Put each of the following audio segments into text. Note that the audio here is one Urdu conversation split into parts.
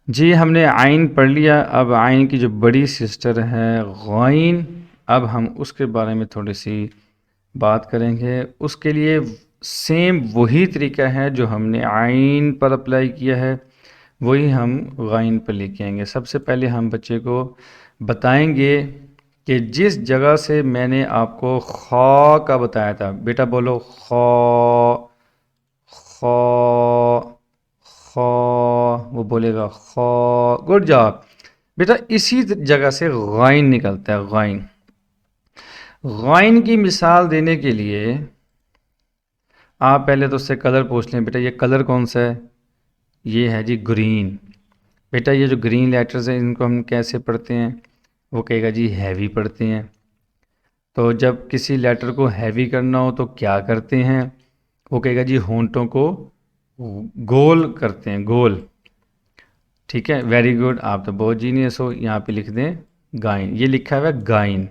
جی ہم نے عین پڑھ لیا، اب عین کی جو بڑی سسٹر ہے غین، اب ہم اس کے بارے میں تھوڑی سی بات کریں گے۔ اس کے لیے سیم وہی طریقہ ہے جو ہم نے عین پر اپلائی کیا ہے، وہی ہم غین پر لے کے آئیں گے۔ سب سے پہلے ہم بچے کو بتائیں گے کہ جس جگہ سے میں نے آپ کو خا کا بتایا تھا، بیٹا بولو خا، خا، خا، وہ بولے گا خا، گڈ جاب بیٹا۔ اسی جگہ سے غائن نکلتا ہے، غائن۔ غائن کی مثال دینے کے لیے آپ پہلے تو اس سے کلر پوچھ لیں، بیٹا یہ کلر کون سا ہے؟ یہ ہے جی گرین۔ بیٹا یہ جو گرین لیٹرز ہیں ان کو ہم کیسے پڑھتے ہیں؟ وہ کہے گا جی ہیوی پڑھتے ہیں۔ تو جب کسی لیٹر کو ہیوی کرنا ہو تو کیا کرتے ہیں؟ وہ کہے گا جی ہونٹوں کو گول کرتے ہیں، گول۔ ٹھیک ہے، ویری گڈ، آپ تو بہت جینیس ہو۔ یہاں پہ لکھ دیں گائن، یہ لکھا ہوا ہے گائن،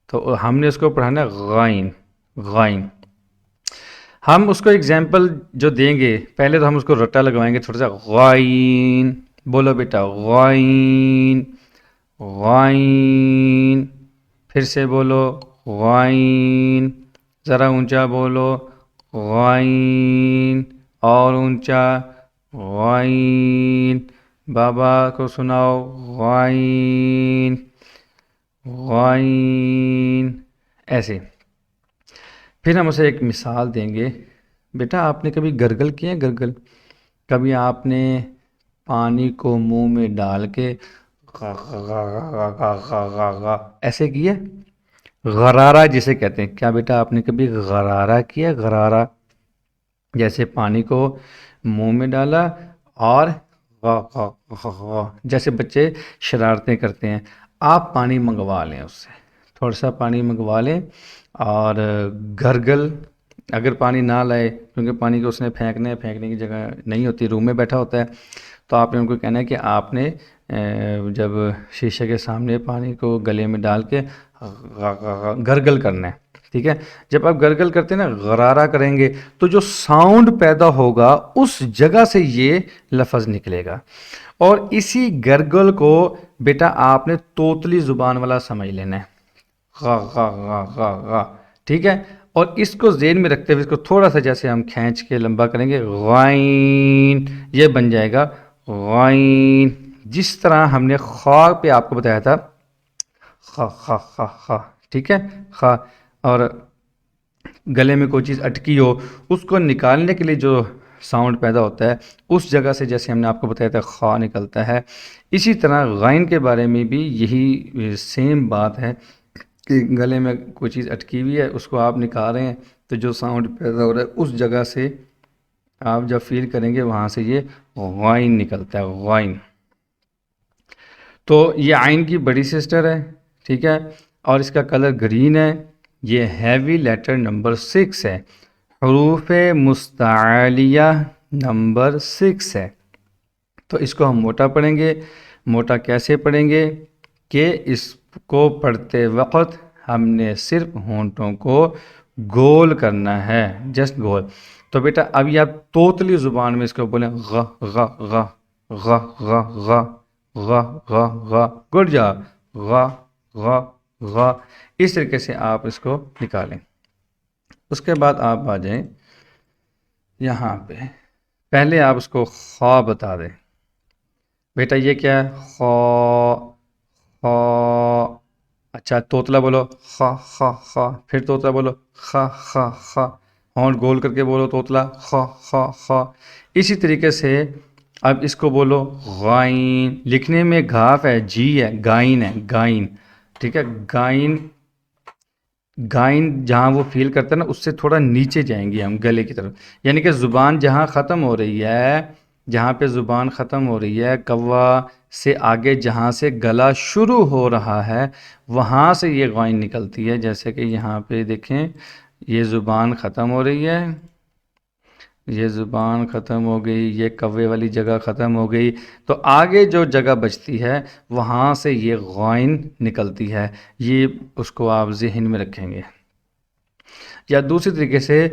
تو ہم نے اس کو پڑھانا ہے غائن، غائن۔ ہم اس کو ایگزامپل جو دیں گے، پہلے تو ہم اس کو رٹا لگوائیں گے تھوڑا سا، غائن، بولو بیٹا غائن، غائن، پھر سے بولو غائن، ذرا اونچا بولو غائن، اور اونچا غائن، بابا کو سناؤ غائن، غائن، ایسے۔ پھر ہم اسے ایک مثال دیں گے، بیٹا آپ نے کبھی گرگل کیا ہے؟ گرگل کبھی آپ نے پانی کو منہ میں ڈال کے ایسے کیا؟ غرارہ جسے کہتے ہیں، کیا بیٹا آپ نے کبھی غرارہ کیا؟ غرارہ جیسے پانی کو منہ میں ڈالا اور جیسے بچے شرارتیں کرتے ہیں۔ آپ پانی منگوا لیں، اس سے تھوڑا سا پانی منگوا لیں، اور گرگل، اگر پانی نہ لائے کیونکہ پانی کو اس نے پھینکنا ہے، پھینکنے کی جگہ نہیں ہوتی، روم میں بیٹھا ہوتا ہے، تو آپ نے ان کو کہنا ہے کہ آپ نے جب شیشے کے سامنے پانی کو گلے میں ڈال کے گرگل کرنا ہے، ٹھیک ہے؟ جب آپ گرگل کرتے ہیں نا، غرارہ کریں گے، تو جو ساؤنڈ پیدا ہوگا اس جگہ سے یہ لفظ نکلے گا۔ اور اسی گرگل کو بیٹا آپ نے توتلی زبان والا سمجھ لینا ہے، غا غا غا غا غا، ٹھیک ہے؟ اور اس کو ذہن میں رکھتے ہوئے اس کو تھوڑا سا جیسے ہم کھینچ کے لمبا کریں گے، غائن، یہ بن جائے گا غائن۔ جس طرح ہم نے خا پہ آپ کو بتایا تھا، خا خا خا خا، ٹھیک ہے، خا، اور گلے میں کوئی چیز اٹکی ہو اس کو نکالنے کے لیے جو ساؤنڈ پیدا ہوتا ہے اس جگہ سے، جیسے ہم نے آپ کو بتایا تھا خا نکلتا ہے، اسی طرح غائن کے بارے میں بھی یہی سیم بات ہے کہ گلے میں کوئی چیز اٹکی ہوئی ہے، اس کو آپ نکال رہے ہیں تو جو ساؤنڈ پیدا ہو رہا ہے اس جگہ سے آپ جب فیل کریں گے وہاں سے یہ غائن نکلتا ہے، غائن۔ تو یہ عین کی بڑی سسٹر ہے، ٹھیک ہے، اور اس کا کلر گرین ہے۔ یہ ہیوی لیٹر نمبر 6 ہے، حروف مستعلیہ نمبر 6 ہے۔ تو اس کو ہم موٹا پڑھیں گے۔ موٹا کیسے پڑھیں گے کہ اس کو پڑھتے وقت ہم نے صرف ہونٹوں کو گول کرنا ہے، جسٹ گول۔ تو بیٹا ابھی آپ توتلی زبان میں اس کو بولیں، غ غ غ غ غ غ غ غ غ، گڈ جاب، غ غ غ، اس طریقے سے آپ اس کو نکالیں۔ اس کے بعد آپ آ جائیں یہاں پہ، پہلے آپ اس کو خا بتا دیں، بیٹا یہ کیا ہے؟ خا، خا، اچھا توتلا بولو خا خا خا، پھر توتلا بولو خا خا خا، ہونٹ گول کر کے بولو توتلا خا خا خا۔ اسی طریقے سے اب اس کو بولو غائن، لکھنے میں گھاف ہے، جی ہے، گائن ہے، گائن، ٹھیک ہے، گائن۔ گائن جہاں وہ فیل کرتا ہے نا اس سے تھوڑا نیچے جائیں گے ہم گلے کی طرف، یعنی کہ زبان جہاں ختم ہو رہی ہے، جہاں پہ زبان ختم ہو رہی ہے، کوا سے آگے جہاں سے گلا شروع ہو رہا ہے وہاں سے یہ غائن نکلتی ہے۔ جیسے کہ یہاں پہ دیکھیں، یہ زبان ختم ہو رہی ہے، یہ زبان ختم ہو گئی، یہ کوے والی جگہ ختم ہو گئی، تو آگے جو جگہ بچتی ہے وہاں سے یہ غائن نکلتی ہے۔ یہ اس کو آپ ذہن میں رکھیں گے۔ یا دوسری طریقے سے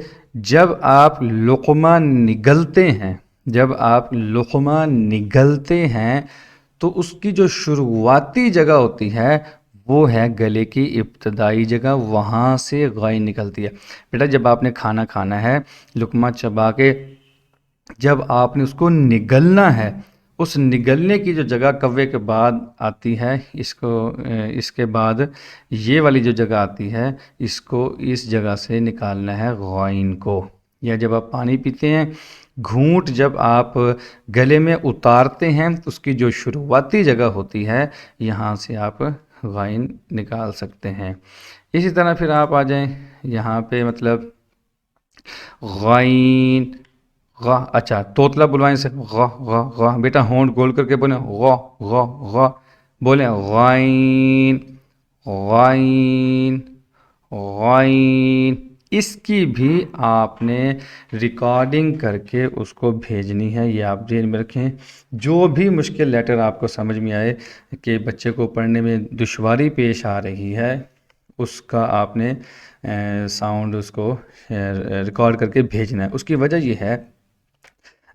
جب آپ لقمہ نگلتے ہیں، جب آپ لقمہ نگلتے ہیں تو اس کی جو شروعاتی جگہ ہوتی ہے وہ ہے گلے کی ابتدائی جگہ، وہاں سے غائن نکلتی ہے۔ بیٹا جب آپ نے کھانا کھانا ہے، لقمہ چبا کے جب آپ نے اس کو نگلنا ہے، اس نگلنے کی جو جگہ کوے کے بعد آتی ہے، اس کے بعد یہ والی جو جگہ آتی ہے، اس کو اس جگہ سے نکالنا ہے غائن کو۔ یا جب آپ پانی پیتے ہیں، گھونٹ جب آپ گلے میں اتارتے ہیں تو اس کی جو شروعاتی جگہ ہوتی ہے یہاں سے آپ غائن نکال سکتے ہیں۔ اسی طرح پھر آپ آ جائیں یہاں پہ، مطلب غائن غ، اچھا توتلا بلوائیں سے غ غ غ، بیٹا ہونٹ گول کر کے بولیں غ غ غ، بولیں غائن غائن غائن۔ اس کی بھی آپ نے ریکارڈنگ کر کے اس کو بھیجنی ہے، یہ آپ ذہن میں رکھیں۔ جو بھی مشکل لیٹر آپ کو سمجھ میں آئے کہ بچے کو پڑھنے میں دشواری پیش آ رہی ہے، اس کا آپ نے ساؤنڈ اس کو ریکارڈ کر کے بھیجنا ہے۔ اس کی وجہ یہ ہے،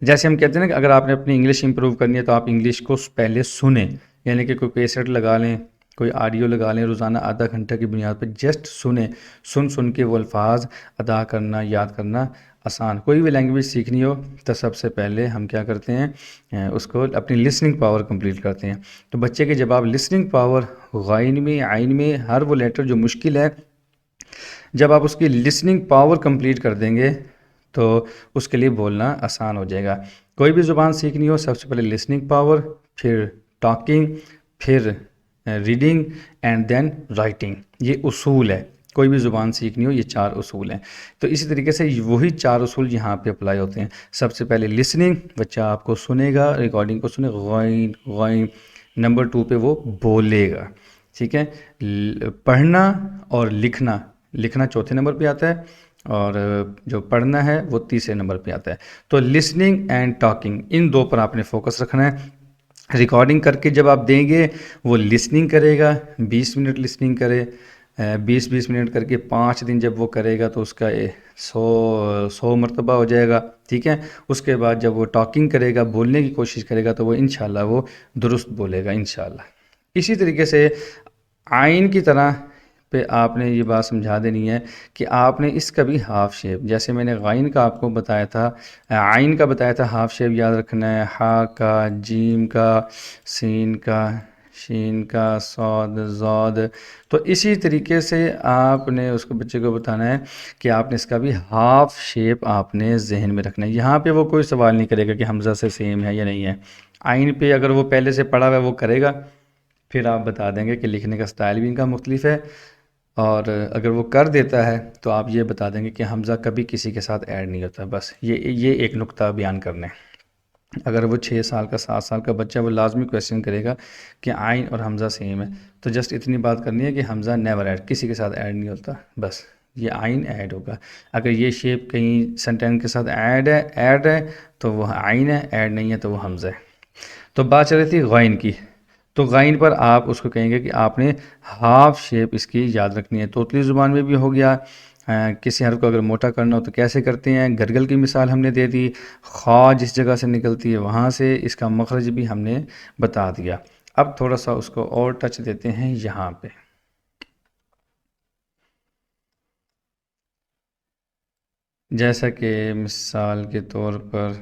جیسے ہم کہتے ہیں نا کہ اگر آپ نے اپنی انگلش امپروو کرنی ہے تو آپ انگلش کو پہلے سنیں، یعنی کہ کوئی کیسٹ لگا لیں، کوئی آڈیو لگا لیں، روزانہ آدھا گھنٹہ کی بنیاد پہ جسٹ سنیں، سن کے وہ الفاظ ادا کرنا، یاد کرنا آسان۔ کوئی بھی لینگویج سیکھنی ہو تو سب سے پہلے ہم کیا کرتے ہیں، اس کو اپنی لسننگ پاور کمپلیٹ کرتے ہیں۔ تو بچے کے جب آپ لسننگ پاور غائن میں، عین میں، ہر وہ لیٹر جو مشکل ہے، جب آپ اس کی لسننگ پاور کمپلیٹ کر دیں گے تو اس کے لیے بولنا آسان ہو جائے گا۔ کوئی بھی زبان سیکھنی ہو، سب سے پہلے لسننگ پاور، پھر ٹاکنگ، پھر ریڈنگ اینڈ دین رائٹنگ، یہ اصول ہے۔ کوئی بھی زبان سیکھنی ہو، یہ 4 اصول ہیں۔ تو اسی طریقے سے وہی 4 اصول یہاں پہ اپلائی ہوتے ہیں۔ سب سے پہلے لسننگ، بچہ آپ کو سنے گا، ریکارڈنگ کو سنے، غائن غائن۔ نمبر 2 پہ وہ بولے گا، ٹھیک ہے۔ پڑھنا اور لکھنا، لکھنا چوتھے نمبر پہ آتا ہے اور جو پڑھنا ہے وہ تیسرے نمبر پہ آتا ہے۔ تو لسننگ اینڈ ٹاکنگ، ان 2 پر آپ نے فوکس رکھنا ہے۔ ریکارڈنگ کر کے جب آپ دیں گے، وہ لسننگ کرے گا، 20 منٹ لسننگ کرے، 20 منٹ کر کے 5 دن جب وہ کرے گا تو اس کا 100 مرتبہ ہو جائے گا، ٹھیک ہے۔ اس کے بعد جب وہ ٹاکنگ کرے گا، بولنے کی کوشش کرے گا، تو وہ انشاءاللہ وہ درست بولے گا انشاءاللہ۔ اسی طریقے سے آئین کی طرح پہ آپ نے یہ بات سمجھا دینی ہے کہ آپ نے اس کا بھی ہاف شیپ، جیسے میں نے غائن کا آپ کو بتایا تھا، عین کا بتایا تھا، ہاف شیپ یاد رکھنا ہے، ہا کا، جیم کا، سین کا، شین کا، صاد، زاد۔ تو اسی طریقے سے آپ نے اس کو بچے کو بتانا ہے کہ آپ نے اس کا بھی ہاف شیپ آپ نے ذہن میں رکھنا ہے۔ یہاں پہ وہ کوئی سوال نہیں کرے گا کہ حمزہ سے سیم ہے یا نہیں ہے۔ عین پہ اگر وہ پہلے سے پڑھا ہوا ہے وہ کرے گا، پھر آپ بتا دیں گے کہ لکھنے کا سٹائل بھی ان کا مختلف ہے، اور اگر وہ کر دیتا ہے تو آپ یہ بتا دیں گے کہ حمزہ کبھی کسی کے ساتھ ایڈ نہیں ہوتا۔ بس یہ ایک نقطہ بیان کرنا ہے۔ اگر وہ 6 سال کا، 7 سال کا بچہ، وہ لازمی کویسچن کرے گا کہ عین اور حمزہ سیم ہے، تو جسٹ اتنی بات کرنی ہے کہ حمزہ نیور ایڈ، کسی کے ساتھ ایڈ نہیں ہوتا، بس یہ عین ایڈ ہوگا۔ اگر یہ شیپ کہیں سینٹینس کے ساتھ ایڈ ہے تو وہ عین ہے، ایڈ نہیں ہے تو وہ حمزہ ہے۔ تو بات چل رہی تھی غائن کی، تو غائن پر آپ اس کو کہیں گے کہ آپ نے ہاف شیپ اس کی یاد رکھنی ہے۔ توتلی زبان میں بھی ہو گیا، کسی حرف کو اگر موٹا کرنا ہو تو کیسے کرتے ہیں، گرگل کی مثال ہم نے دے دی، خا جس جگہ سے نکلتی ہے وہاں سے اس کا مخرج بھی ہم نے بتا دیا۔ اب تھوڑا سا اس کو اور ٹچ دیتے ہیں یہاں پہ۔ جیسا کہ مثال کے طور پر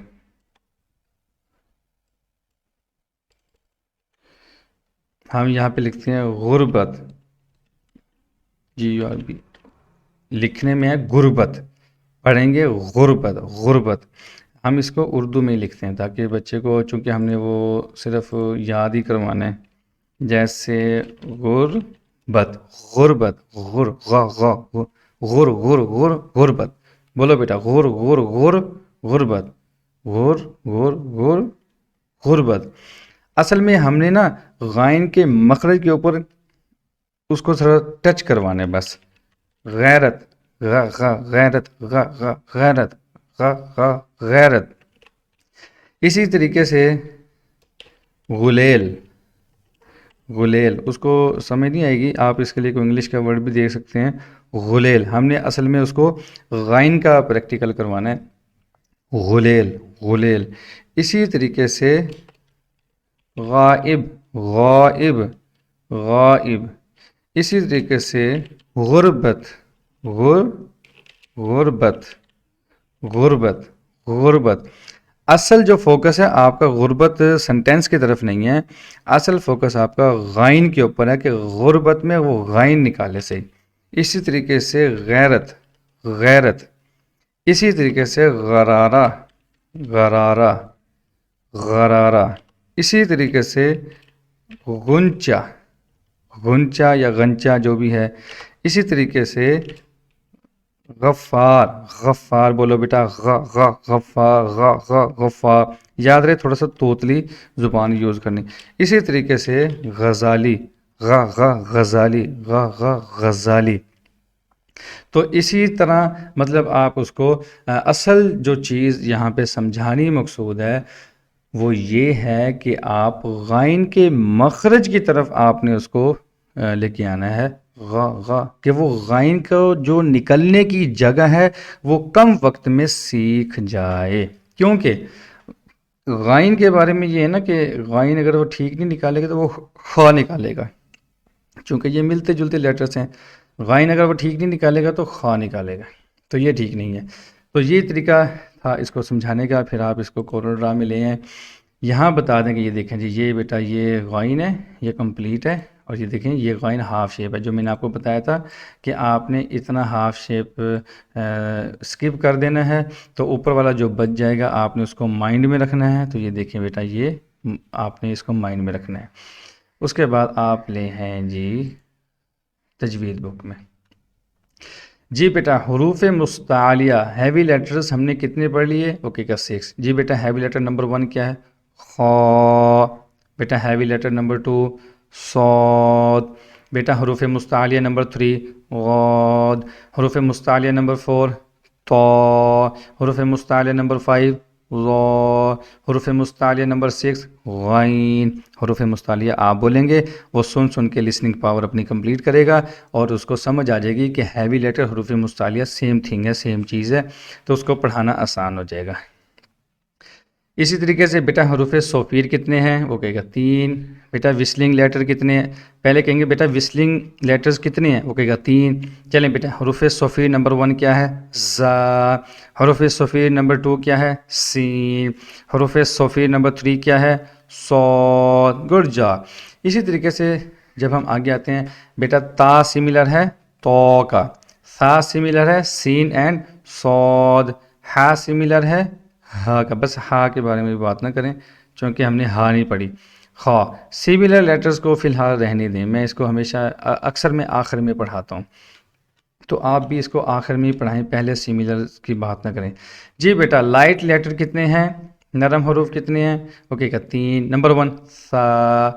ہم یہاں پہ لکھتے ہیں غربت، GURB، لکھنے میں ہے غربت، پڑھیں گے غربت غربت۔ ہم اس کو اردو میں ہی لکھتے ہیں تاکہ بچے کو، چونکہ ہم نے وہ صرف یاد ہی کروانا ہے۔ جیسے غربت، غربت، غر غ غ غر غر غر غربت، بولو بیٹا غر غر غر غربت، غر غر غر غربت۔ اصل میں ہم نے نا غائن کے مخرج کے اوپر اس کو تھوڑا ٹچ کروانا ہے بس۔ غیرت، غ غ غیرت، غ غ غیرت، غ غ غیرت۔ اسی طریقے سے غلیل، غلیل اس کو سمجھ نہیں آئے گی، آپ اس کے لیے کوئی انگلش کا ورڈ بھی دیکھ سکتے ہیں۔ غلیل ہم نے اصل میں اس کو غائن کا پریکٹیکل کروانا ہے، غلیل غلیل۔ اسی طریقے سے غائب غائب غائب، اسی طریقے سے غربت غربت غربت غربت۔ اصل جو فوکس ہے آپ کا غربت سنٹینس کی طرف نہیں ہے، اصل فوکس آپ کا غائن کے اوپر ہے کہ غربت میں وہ غائن نکالے صحیح۔ اسی طریقے سے غیرت غیرت، اسی طریقے سے غرارہ غرارہ غرارہ، اسی طریقے سے غنچہ غنچہ یا غنچہ جو بھی ہے، اسی طریقے سے غفار غفار، بولو بیٹا غفار غفار، یاد رہے تھوڑا سا توتلی زبان یوز کرنی۔ اسی طریقے سے غزالی غزالی غزالی۔ تو اسی طرح مطلب آپ اس کو اصل جو چیز یہاں پہ سمجھانی مقصود ہے وہ یہ ہے کہ آپ غائن کے مخرج کی طرف آپ نے اس کو لے کے آنا ہے کہ وہ غائن کو جو نکلنے کی جگہ ہے وہ کم وقت میں سیکھ جائے۔ کیونکہ غائن کے بارے میں یہ ہے نا کہ غائن اگر وہ ٹھیک نہیں نکالے گا تو وہ خا نکالے گا، چونکہ یہ ملتے جلتے لیٹرز ہیں۔ غائن اگر وہ ٹھیک نہیں نکالے گا تو خا نکالے گا، تو یہ ٹھیک نہیں ہے۔ تو یہ طریقہ تھا اس کو سمجھانے کا۔ پھر آپ اس کو کورل ڈرا میں لے آئیں، یہاں بتا دیں کہ یہ دیکھیں جی یہ بیٹا یہ غائن ہے، یہ کمپلیٹ ہے، اور یہ دیکھیں یہ غائن ہاف شیپ ہے، جو میں نے آپ کو بتایا تھا کہ آپ نے اتنا ہاف شیپ سکپ کر دینا ہے تو اوپر والا جو بچ جائے گا آپ نے اس کو مائنڈ میں رکھنا ہے۔ تو یہ دیکھیں بیٹا یہ آپ نے اس کو مائنڈ میں رکھنا ہے۔ اس کے بعد آپ لے ہیں جی تجوید بک میں جی بیٹا حروف مستعلیہ ہیوی لیٹرز ہم نے کتنے پڑھ لیے؟ اوکے کا 6۔ جی بیٹا ہیوی لیٹر نمبر 1 کیا ہے؟ خا۔ بیٹا ہیوی لیٹر نمبر 2 صاد۔ بیٹا حروف مستعلیہ نمبر 3 غاد۔ حروف مستعلیہ نمبر 4 طا۔ حروف مستعلیہ نمبر 5 ظا۔ حروف مستعلیہ نمبر 6 غین۔ حروف مستعلیہ آپ بولیں گے، وہ سن کے لسننگ پاور اپنی کمپلیٹ کرے گا اور اس کو سمجھ آ جائے گی کہ ہیوی لیٹر حروف مستعلیہ سیم تھنگ ہے، سیم چیز ہے، تو اس کو پڑھانا آسان ہو جائے گا۔ اسی طریقے سے بیٹا حروف صوفیر کتنے ہیں؟ وہ کہے گا 3۔ بیٹا وسلنگ لیٹر کتنے ہیں؟ پہلے کہیں گے بیٹا وسلنگ لیٹرز کتنے ہیں؟ وہ کہے گا 3۔ چلیں بیٹا حروف صوفیر نمبر 1 کیا ہے؟ زا۔ حروف صوفیر نمبر 2 کیا ہے؟ سین۔ حروف صوفیر نمبر 3 کیا ہے؟ صاد۔ Good job. اسی طریقے سے جب ہم آگے آتے ہیں بیٹا تا سملر ہے تو کا، سا سملر ہے سین اینڈ صاد، ہا سملر ہے ہا کا، بس ہا کے بارے میں بھی بات نہ کریں چونکہ ہم نے ہا نہیں پڑھی۔ خا سملر لیٹرز کو فی الحال رہنے دیں، میں اس کو ہمیشہ اکثر میں آخر میں پڑھاتا ہوں، تو آپ بھی اس کو آخر میں ہی پڑھائیں، پہلے سملر کی بات نہ کریں۔ جی بیٹا لائٹ لیٹر کتنے ہیں؟ نرم حروف کتنے ہیں؟ اوکے کا 3۔ نمبر 1 سا۔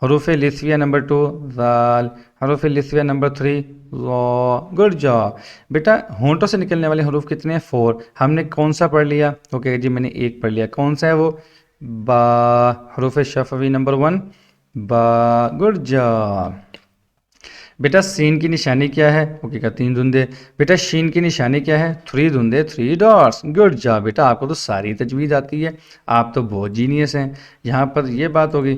حروف لثویہ نمبر 2 ذال۔ حروف لثویہ نمبر 3 ظا۔ Good job. بیٹا ہونٹوں سے نکلنے والے حروف کتنے ہیں؟ 4۔ ہم نے کون سا پڑھ لیا؟ اوکے جی میں نے 1 پڑھ لیا، کون سا ہے وہ؟ با۔ حروف شفوی نمبر 1 با۔ Good job. بیٹا سین کی نشانی کیا ہے؟ اوکے کا 3 دھندے۔ بیٹا شین کی نشانی کیا ہے؟ 3 دھندے 3 ڈاٹس۔ گڈ جاب بیٹا، آپ کو تو ساری تجوید آتی ہے، آپ تو بہت جینیس ہیں۔ یہاں پر یہ بات ہوگی۔